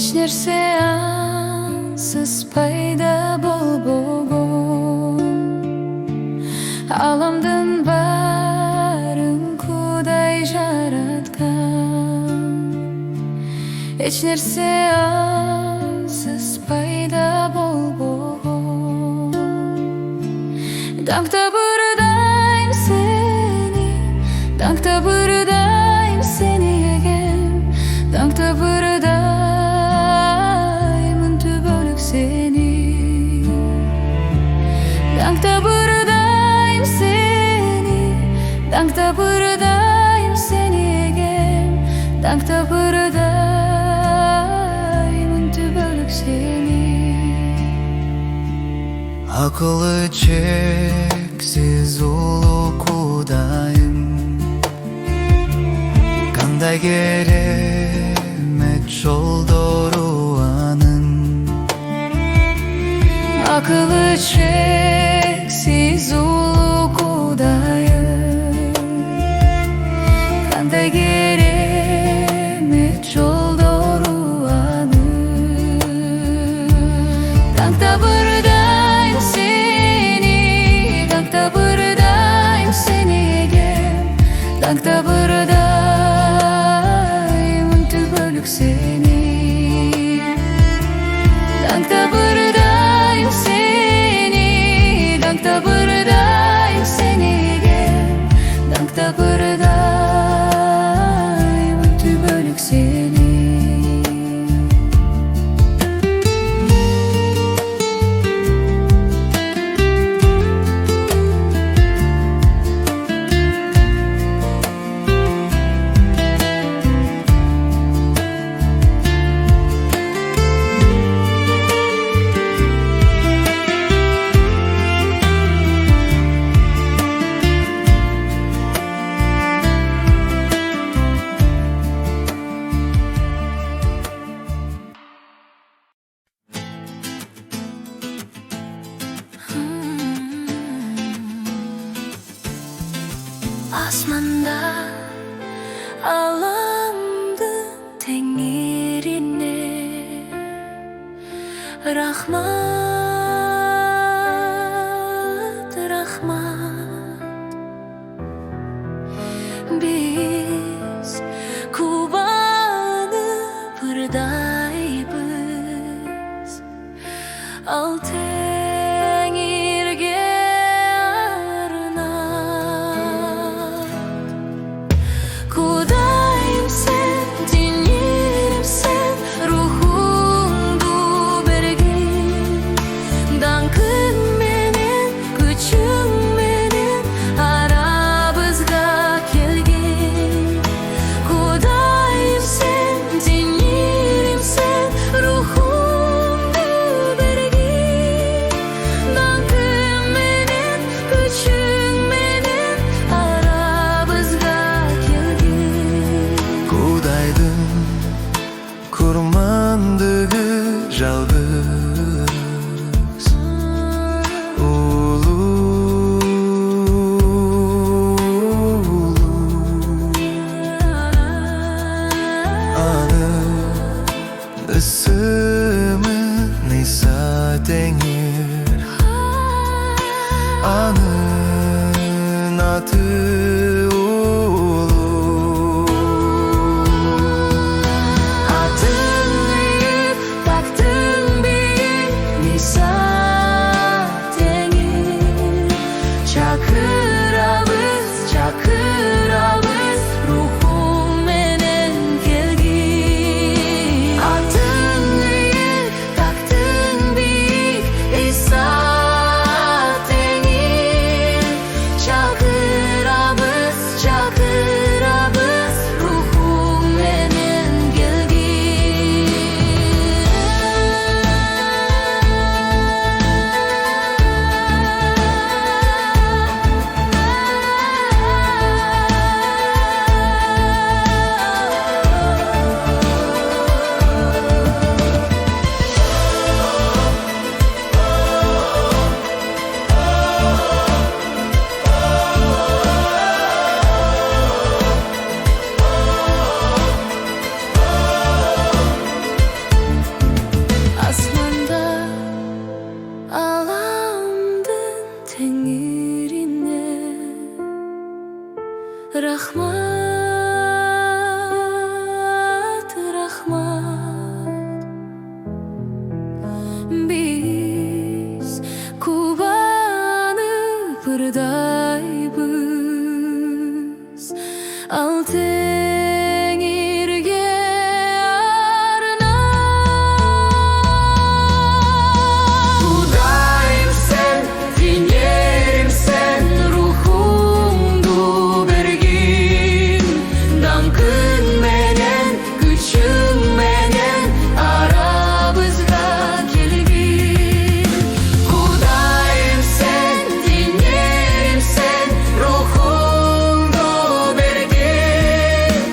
эч нерсе ансыз пайда болбогон. Ааламдын баарын Кудай жараткан. Эч нерсе ансыз пайда болбогон. Даңктоо бурдайм сени, даңктоо бурдайм сени эгем, даңктоо бурдаймын түбөлүк сени. Даңктоо бурдайм сени, даңктоо бурдайм сени эгем, даңктоо бурдаймын түбөлүк сени. Акылы чексиз улуу Кудайым, кандай керемет жолдору анын. Акылы чексиз улуу Кудайым, кандай керемет жолдору анын. Даңктоо бурдайм сени, даңктоо бурдайм сени эгем, даңктоо бурдаймын түбөлүк сени. Даңктоо бурдайм сени, даңктоо бурдайм сени эгем, даңктоо бурдаймын түбөлүк сени. Асманда Ааламдын Теңирине рахмат, рахмат. Биз кубанып ырдайбыз ал Теңирге арнап. Кудайым сен, Теңирим сен, рухуңду бергин. Даңкың менен, күчүң менен арабызга келгин. Кудайым сен, Теңирим сен, рухуңду бергин. Даңкың менен, күчүң менен арабызга келгин. Кудайдын курмандыгы жалгыз улуу. Анын ысымын Иса Теңир, анын аты улуу. Атың ыйык, тактың бийик, Иса Теңир. Чакырабыз, чакырабыз, рухуң менен келгин. Атың ыйык, тактың бийик, Иса Теңир. Чакырабыз, Рахмат, рахмат, биз кубанып ырдайбыз, ал Теңирге арнап. Кудайым сен, теңерим сен, рухумду бергин, даңкың менен, күчүң менен арабызга келгин. Кудайым сен, теңерим сен, рухумду бергин,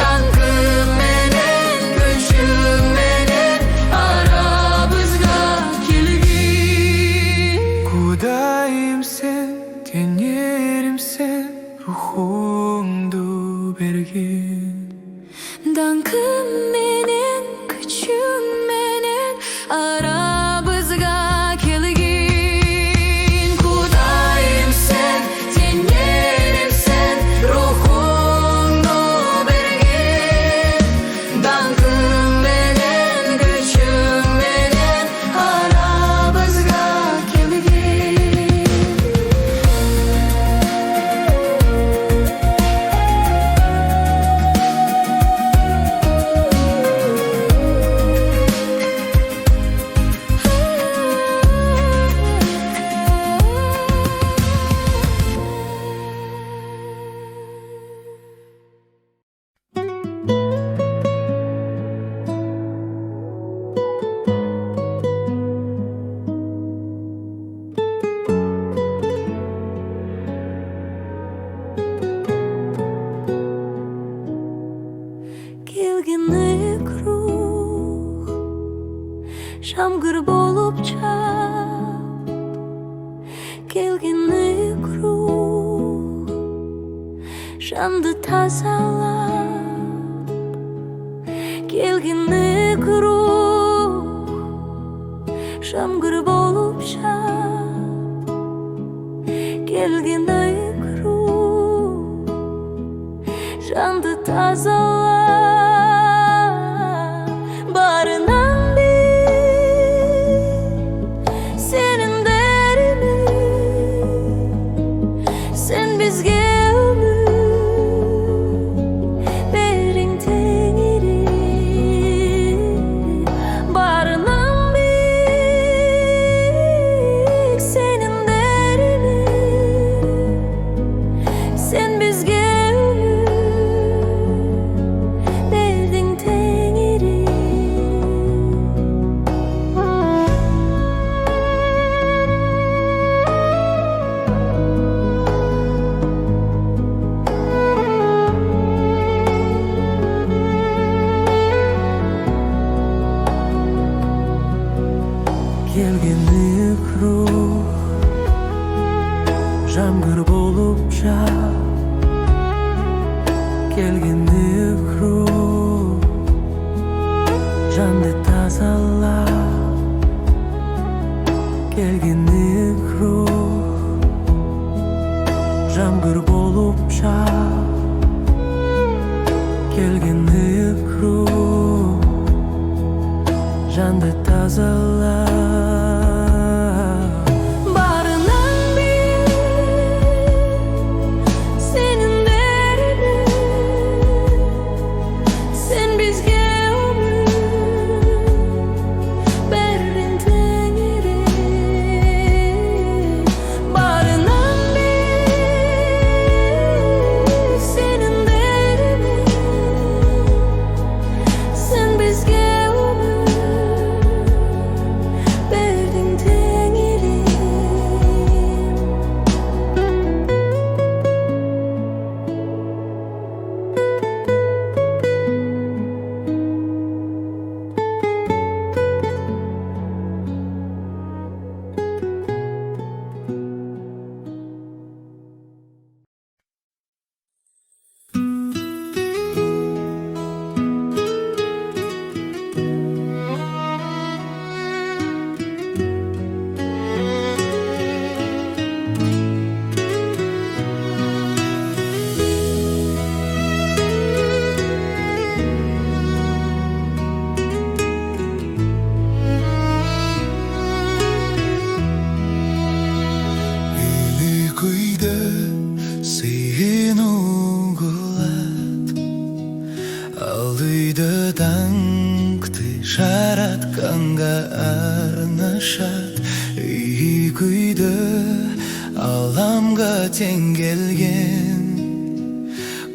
даңкың менен, күчүң менен арабызга келгин. Кудайым сен, теңерим сен, рухуңду бергин. Даңкың менен, күчүң менен арабызга келгин. Кудайым сен, теңерим сен, рухуңду бергин, даңкың менен, күчүң менен арабызга келгин. Келгин ыйык рух, жамгыр болуп чап. Келгин ыйык рух, жанды тазалап. Келгин ыйык рух, жамгыр болуп чап. Келгин ыйык рух, жанды тазалап. Баарынан бир сенин дериме, сен бизге өмүр бериң Теңирине. Баарынан бир сенин дериме, сен бизге бердиң Теңирине. Келгин ыйык рух, жамгыр болуп жап. Келгин ыйык рух, жанды тазалап. Келгин ыйык рух, жамгыр болуп жап. Келгин ыйык рух, жанды тазалап. Баарынан бир сенин дериме, сен бизге өмүр бердиң Теңирине. Баарынан бир сенин дериме, сен бизге өмүр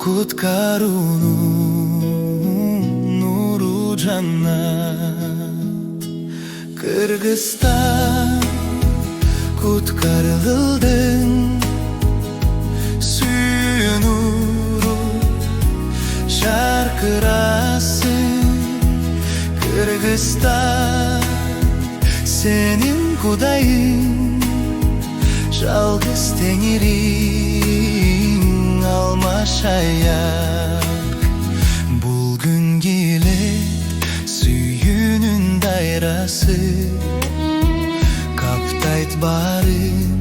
Куткарунун нуру жаннат. Кыргызстан куткарылдың сүйүүнү жаркырасың. Кыргызстан сенин Кудайың, жалгыз Теңириң алмашаяк. Бул күн келет сүйүүнүн дайрасы, каптайт баарын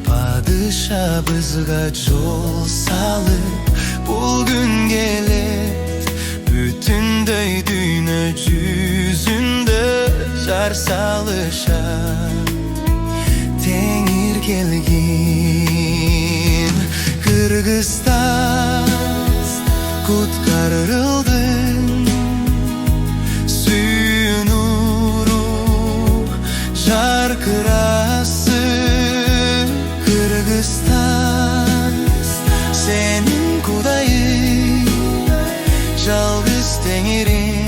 падышабызга жол салып. Бул күн келет бүтүндөй дүйнө жүзүндө жар салышат. Теңир келгин Кыргызстан куткарылдың сүйүүнү жаркырасы. Кыргызстан сенин Кудайың, жалгыз Теңириң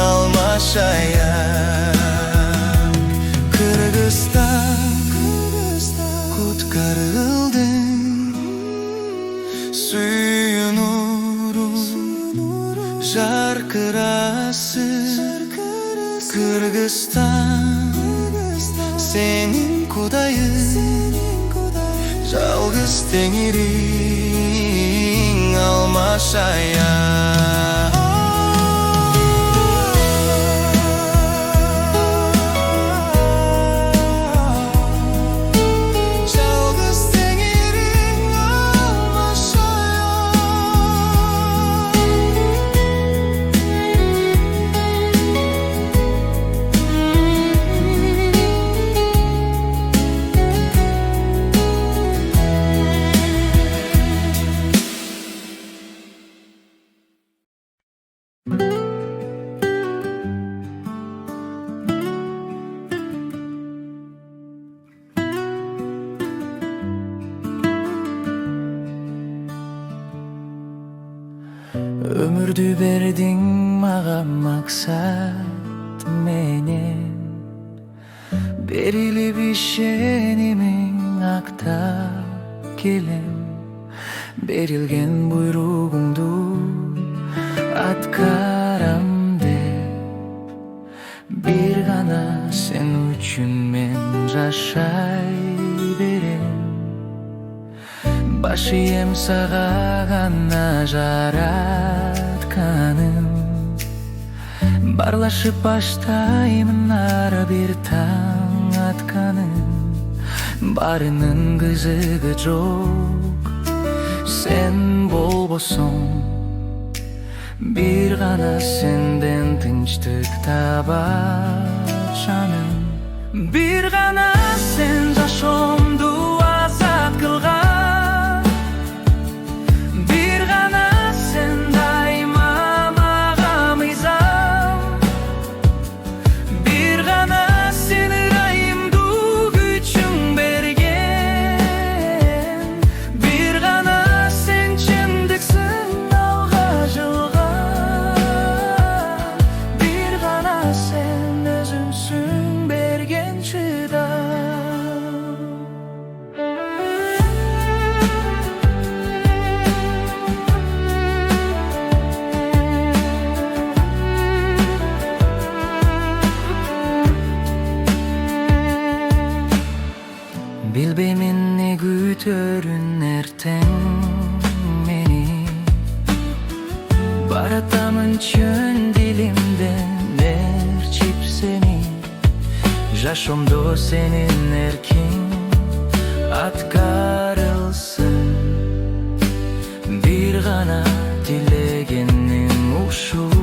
алмашаяк. Кыргызстан куткарылдың сүйүүнү жаркырасы. Кыргызстан сенин Кудайың, жалгыз Теңириң алмашаяк. Өмүрдү бердиң мага максат менен, берилип ишенимиң актап келем. Берилген буйругуңду аткарам деп, бир гана сен үчүн мен жашай берем. Баш ийем сага гана жаратканым, барлашып баштаймын ар бир таң атканын. Баарынын кызыгы жок сен болбосоң, бир гана сенден тынчтык табат жаным. Бир гана сен жашоомду азат кылган, бир гана сен дайыма мага мыйзам. Бир гана сен ырайымдуу күчүң берген, бир гана сен чындыксың алга жылган. Бир гана сен өзүңсүң берген чыдам. Билбейм эмне күтөрүн эртең мени, баратамын чөн дилимден ээрчип сени. Жашоомдо сенин эркиң аткарылсын, бир гана тилегеним ушул.